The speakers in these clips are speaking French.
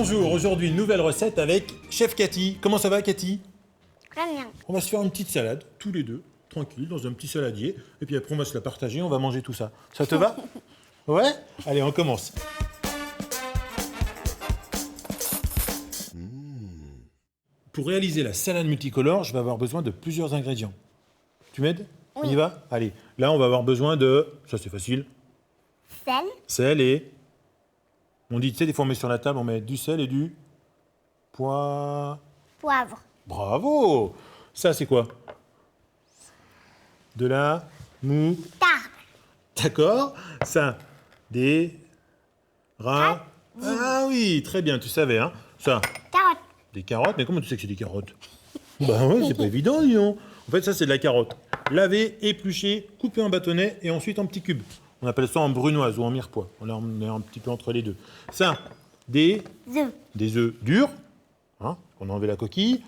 Bonjour, aujourd'hui nouvelle recette avec Chef Cathy. Comment ça va Cathy? Très bien. On va se faire une petite salade, tous les deux, tranquille, dans un petit saladier. Et puis après on va se la partager, on va manger tout ça. Ça te va? Ouais? Allez, on commence. Pour réaliser la salade multicolore, je vais avoir besoin de plusieurs ingrédients. Tu m'aides? On y va? Allez, là on va avoir besoin de... Ça c'est facile. Sel, Sel et... On dit, tu sais, des fois on met sur la table, on met du sel et du... poivre, Bravo! Ça, c'est quoi? De la tarte, D'accord. Ça, des... Ah oui, très bien, tu savais, hein. Ça, carotte, des carottes. Mais comment tu sais que c'est des carottes? Bah ouais, c'est pas évident, dis donc. En fait, ça, c'est de la carotte. Lavée, épluchée, coupée en bâtonnets et ensuite en petits cubes. On appelle ça en brunoise ou en mirepoix. On est un petit peu entre les deux. Ça, des œufs, œufs durs, hein, on a enlevé la coquille.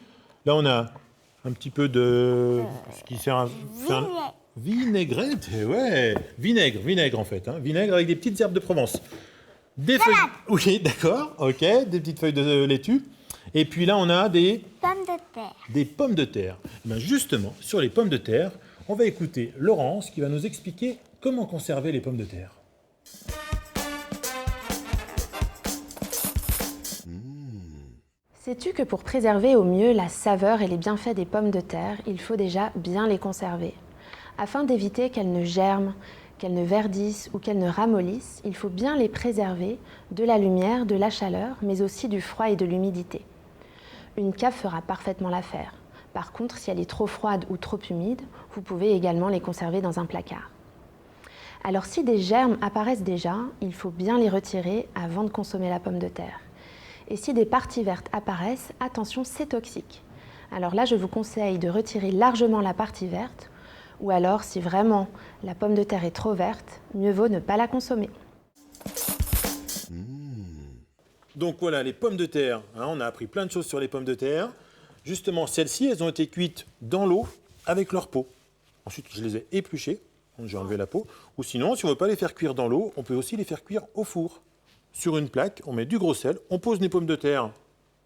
Là, on a un petit peu de... ce qui sert à faire... Vinaigrette, ouais. Vinaigre en fait. Hein. Vinaigre avec des petites herbes de Provence. Des feuilles... Oui, d'accord, ok. Des petites feuilles de laitue. Et puis là, on a des pommes de terre. pommes de terre. Eh bien, justement, sur les pommes de terre, on va écouter Laurence qui va nous expliquer comment conserver les pommes de terre. Sais-tu que pour préserver au mieux la saveur et les bienfaits des pommes de terre, il faut déjà bien les conserver. Afin d'éviter qu'elles ne germent, qu'elles ne verdissent ou qu'elles ne ramollissent, il faut bien les préserver de la lumière, de la chaleur, mais aussi du froid et de l'humidité. Une cave fera parfaitement l'affaire. Par contre, si elle est trop froide ou trop humide, vous pouvez également les conserver dans un placard. Alors si des germes apparaissent déjà, il faut bien les retirer avant de consommer la pomme de terre. Et si des parties vertes apparaissent, attention, c'est toxique. Alors là, je vous conseille de retirer largement la partie verte, ou alors, si vraiment la pomme de terre est trop verte, mieux vaut ne pas la consommer. Donc voilà, les pommes de terre. Hein, on a appris plein de choses sur les pommes de terre. Justement, celles-ci, elles ont été cuites dans l'eau avec leur peau. Ensuite, je les ai épluchées. Donc, j'ai enlevé la peau. Ou sinon, si on ne veut pas les faire cuire dans l'eau, on peut aussi les faire cuire au four. Sur une plaque, on met du gros sel, on pose les pommes de terre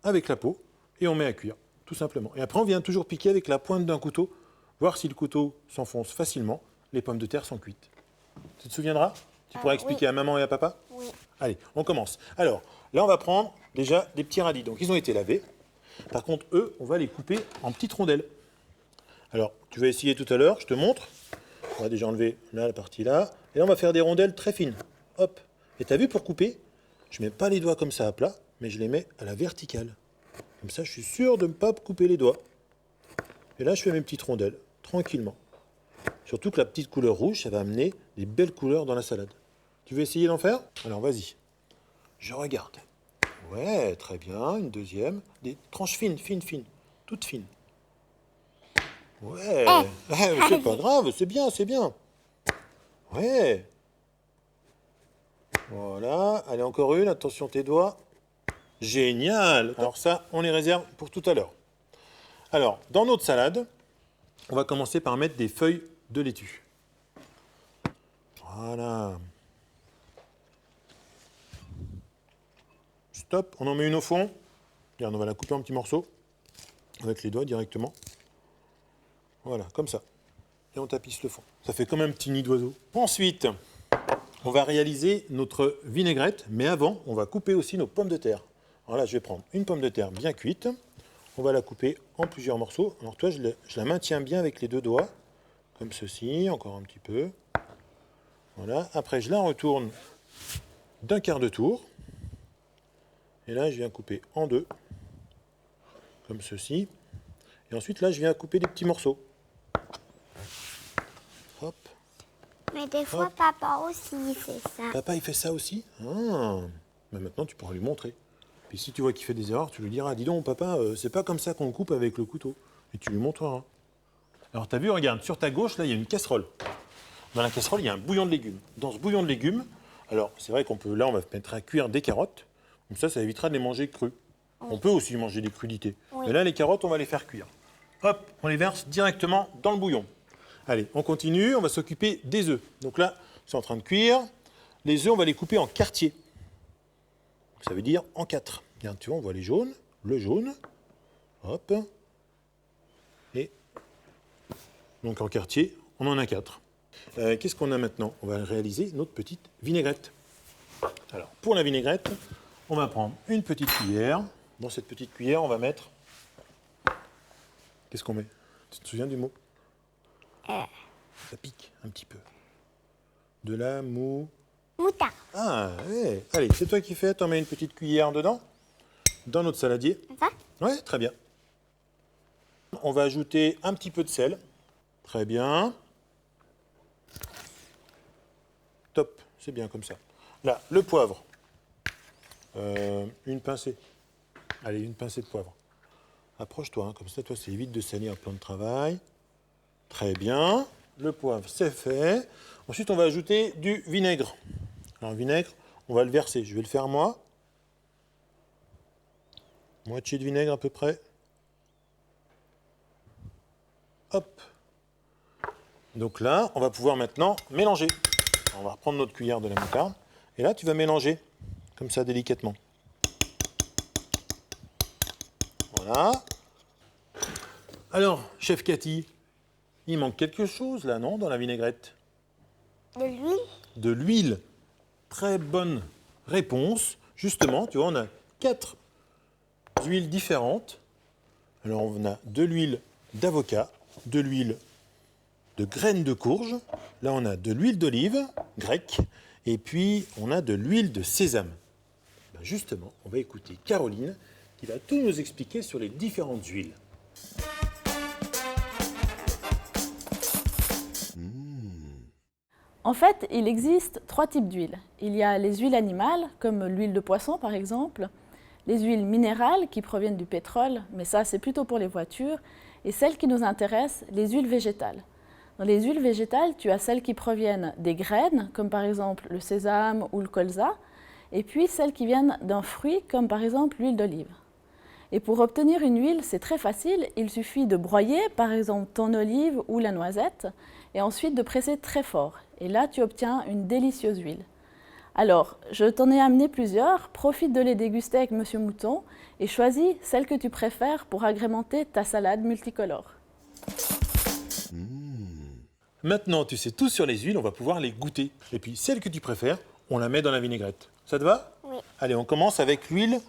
avec la peau et on met à cuire, tout simplement. Et après, on vient toujours piquer avec la pointe d'un couteau, voir si le couteau s'enfonce facilement. Les pommes de terre sont cuites. Tu te souviendras? Tu pourras expliquer à maman et à papa? Oui. Allez, on commence. Alors, là, on va prendre déjà des petits radis. Donc, ils ont été lavés. Par contre, eux, on va les couper en petites rondelles. Alors, tu vas essayer tout à l'heure, je te montre. On va déjà enlever là, la partie là. Et là, on va faire des rondelles très fines. Hop. Et tu as vu, pour couper, je ne mets pas les doigts comme ça à plat, mais je les mets à la verticale. Comme ça, je suis sûr de ne pas couper les doigts. Et là, je fais mes petites rondelles, tranquillement. Surtout que la petite couleur rouge, ça va amener des belles couleurs dans la salade. Tu veux essayer d'en faire? Alors, vas-y. Je regarde. Ouais, très bien. Une deuxième. Des tranches fines, toutes fines. Ouais. C'est pas grave, c'est bien, c'est bien. Ouais. Voilà. Allez, encore une. Attention tes doigts. Génial. Alors ça, on les réserve pour tout à l'heure. Alors, dans notre salade, on va commencer par mettre des feuilles de laitue. Voilà. Stop, on en met une au fond. Regarde, on va la couper en petits morceaux avec les doigts directement. Voilà, comme ça. Et on tapisse le fond. Ça fait comme un petit nid d'oiseau. Ensuite, on va réaliser notre vinaigrette, mais avant, on va couper aussi nos pommes de terre. Alors là, je vais prendre une pomme de terre bien cuite. On va la couper en plusieurs morceaux. Alors toi, je la maintiens bien avec les deux doigts, comme ceci, encore un petit peu. Voilà. Après, je la retourne d'un quart de tour. Et là, je viens couper en deux, comme ceci. Et ensuite, là, je viens couper des petits morceaux. Hop. Mais des fois, papa aussi il fait ça. Papa, il fait ça aussi? Ah. Mais maintenant, tu pourras lui montrer. Puis si tu vois qu'il fait des erreurs, tu lui diras, dis donc, papa, c'est pas comme ça qu'on coupe avec le couteau. Et tu lui montreras. Alors, tu as vu, regarde, sur ta gauche, là, il y a une casserole. Dans la casserole, il y a un bouillon de légumes. Dans ce bouillon de légumes, alors, c'est vrai qu'on peut, là, on va mettre à cuire des carottes. Comme ça évitera de les manger crus. Oui. On peut aussi manger des crudités. Oui. Mais là, les carottes, on va les faire cuire. Hop, on les verse directement dans le bouillon. Allez, on continue, on va s'occuper des œufs. Donc là, c'est en train de cuire. Les œufs, on va les couper en quartiers. Ça veut dire en 4. Regarde, tu vois, on voit les jaunes, le jaune. Hop. Et donc en quartier, on en a 4. Qu'est-ce qu'on a maintenant? On va réaliser notre petite vinaigrette. Alors, pour la vinaigrette, on va prendre une petite cuillère. Dans cette petite cuillère, on va mettre... Qu'est-ce qu'on met? Tu te souviens du mot? Ça pique un petit peu. De la Moutarde. Ah, ouais. Allez, c'est toi qui fais. T'en mets une petite cuillère dedans, dans notre saladier. Ça? Ouais, très bien. On va ajouter un petit peu de sel. Très bien. Top, c'est bien comme ça. Là, le poivre. Une pincée. Allez, une pincée de poivre. Approche-toi, hein, comme ça, toi, ça évite de salir un plan de travail. Très bien. Le poivre, c'est fait. Ensuite, on va ajouter du vinaigre. Alors, le vinaigre, on va le verser. Je vais le faire moi. Moitié de vinaigre à peu près. Hop. Donc là, on va pouvoir maintenant mélanger. On va reprendre notre cuillère de la moutarde. Et là, tu vas mélanger, comme ça, délicatement. Voilà. Alors, chef Cathy, il manque quelque chose là, non, dans la vinaigrette? De l'huile. De l'huile. Très bonne réponse. Justement, tu vois, on a 4 huiles différentes. Alors, on a de l'huile d'avocat, de l'huile de graines de courge. Là, on a de l'huile d'olive grecque. Et puis, on a de l'huile de sésame. Ben justement, on va écouter Caroline qui va tout nous expliquer sur les différentes huiles. En fait, il existe 3 types d'huiles. Il y a les huiles animales, comme l'huile de poisson par exemple, les huiles minérales qui proviennent du pétrole, mais ça c'est plutôt pour les voitures, et celles qui nous intéressent, les huiles végétales. Dans les huiles végétales, tu as celles qui proviennent des graines, comme par exemple le sésame ou le colza, et puis celles qui viennent d'un fruit, comme par exemple l'huile d'olive. Et pour obtenir une huile, c'est très facile, il suffit de broyer par exemple ton olive ou la noisette, et ensuite de presser très fort. Et là, tu obtiens une délicieuse huile. Alors, je t'en ai amené plusieurs, profite de les déguster avec Monsieur Mouton et choisis celle que tu préfères pour agrémenter ta salade multicolore. Maintenant, tu sais tout sur les huiles, on va pouvoir les goûter. Et puis, celle que tu préfères, on la met dans la vinaigrette. Ça te va? Oui. Allez, on commence avec l'huile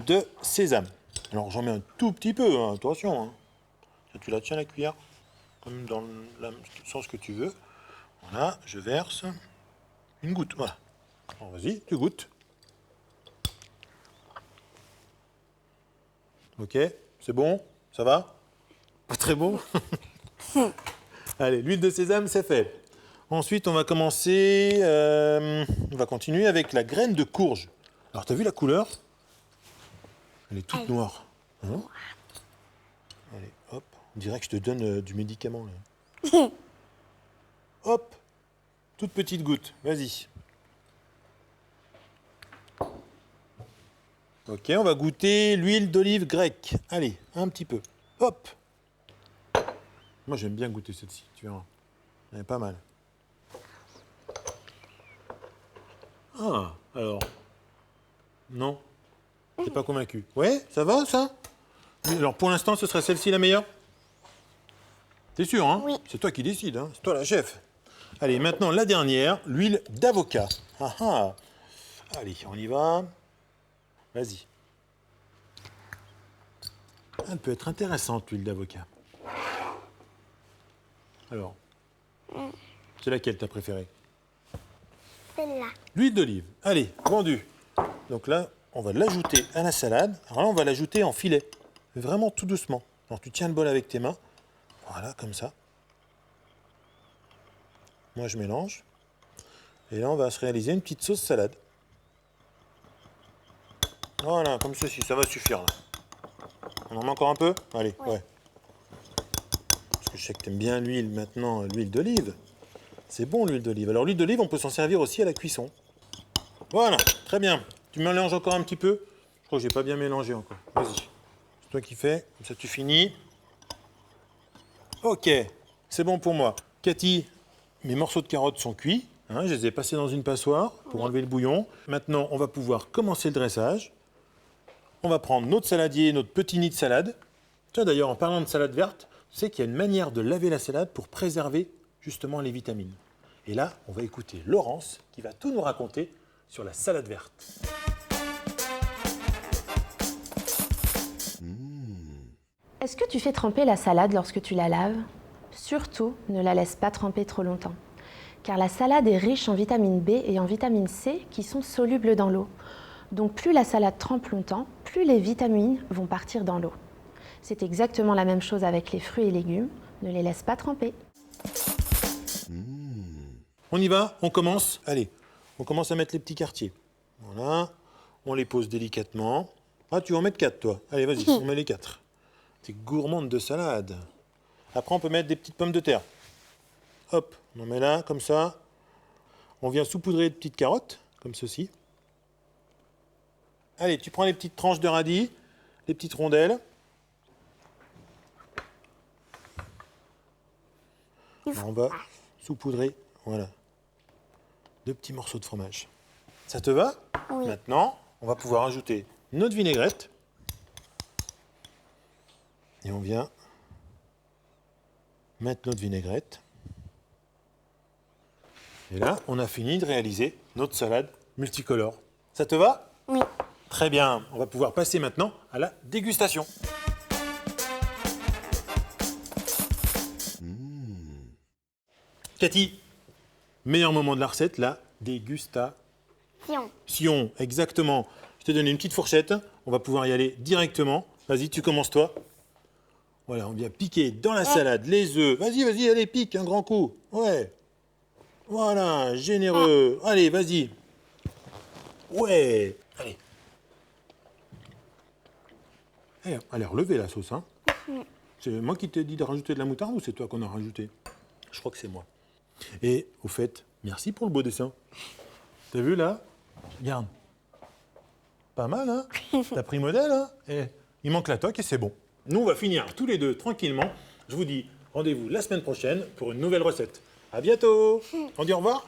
de sésame. Alors, j'en mets un tout petit peu, hein, attention. Hein. Tu la tiens, la cuillère, comme dans le sens que tu veux. Voilà, je verse une goutte. Voilà. Alors, vas-y, tu goûtes. Ok, c'est bon? Ça va? Pas très bon? Allez, l'huile de sésame, c'est fait. Ensuite, on va commencer, on va continuer avec la graine de courge. Alors, tu as vu la couleur? Elle est toute noire. Hein? Allez, hop. On dirait que je te donne du médicament. Là. Hop. Toute petite goutte. Vas-y. Ok, on va goûter l'huile d'olive grecque. Allez, un petit peu. Hop. Moi, j'aime bien goûter celle-ci, tu verras. Elle est pas mal. Ah, alors. Non. T'es pas convaincu. Ouais, ça va, ça? Alors, pour l'instant, ce serait celle-ci la meilleure? T'es sûr, hein? Oui. C'est toi qui décides, hein? C'est toi la chef. Allez, maintenant, la dernière, l'huile d'avocat. Ah ah. Allez, on y va. Vas-y. Elle peut être intéressante, l'huile d'avocat. Alors, c'est laquelle t'as préférée? Celle-là. L'huile d'olive. Allez, vendu. Donc là, on va l'ajouter à la salade. Alors là, on va l'ajouter en filet. Mais vraiment tout doucement. Alors tu tiens le bol avec tes mains. Voilà, comme ça. Moi, je mélange. Et là, on va se réaliser une petite sauce salade. Voilà, comme ceci. Ça va suffire, là. On en met encore un peu? Allez, ouais. Parce que je sais que tu aimes bien l'huile maintenant, l'huile d'olive. C'est bon, l'huile d'olive. Alors, l'huile d'olive, on peut s'en servir aussi à la cuisson. Voilà, très bien. Tu mélanges encore un petit peu? Je crois que j'ai pas bien mélangé encore. Vas-y. C'est toi qui fais. Comme ça, tu finis. Ok, c'est bon pour moi. Cathy, mes morceaux de carottes sont cuits. Hein, je les ai passés dans une passoire pour enlever le bouillon. Maintenant, on va pouvoir commencer le dressage. on va prendre notre saladier, notre petit nid de salade. Tiens, d'ailleurs, en parlant de salade verte, tu sais qu'il y a une manière de laver la salade pour préserver justement les vitamines. Et là, on va écouter Laurence qui va tout nous raconter sur la salade verte. Est-ce que tu fais tremper la salade lorsque tu la laves? Surtout, ne la laisse pas tremper trop longtemps. Car la salade est riche en vitamine B et en vitamine C qui sont solubles dans l'eau. Donc plus la salade trempe longtemps, plus les vitamines vont partir dans l'eau. C'est exactement la même chose avec les fruits et légumes. Ne les laisse pas tremper. On y va, on commence. Allez, on commence à mettre les petits quartiers. Voilà, on les pose délicatement. Ah, tu vas en mettre 4, toi. Allez, vas-y, on met les 4. T'es gourmande de salade. Après, on peut mettre des petites pommes de terre. Hop, on en met là, comme ça. On vient saupoudrer de petites carottes, comme ceci. Allez, tu prends les petites tranches de radis, les petites rondelles. On va saupoudrer, voilà, 2 petits morceaux de fromage. Ça te va? Oui. Maintenant, on va pouvoir ajouter notre vinaigrette. Et on vient mettre notre vinaigrette. Et là, on a fini de réaliser notre salade multicolore. Ça te va? Oui. Très bien. On va pouvoir passer maintenant à la dégustation. Cathy, meilleur moment de la recette, la dégustation. Sion. Exactement. Je t'ai donné une petite fourchette. On va pouvoir y aller directement. Vas-y, tu commences toi. Voilà, on vient piquer dans la salade les œufs. Vas-y, vas-y, allez, pique un grand coup. Ouais. Voilà, généreux. Allez, vas-y. Ouais. Allez. Elle a l'air relevée la sauce, hein. C'est moi qui t'ai dit de rajouter de la moutarde ou c'est toi qu'on a rajouté? Je crois que c'est moi. Et au fait, merci pour le beau dessin. T'as vu là? Regarde. Pas mal, hein? T'as pris modèle, hein? Et il manque la toque et c'est bon. Nous, on va finir tous les deux tranquillement. Je vous dis rendez-vous la semaine prochaine pour une nouvelle recette. À bientôt. On dit au revoir?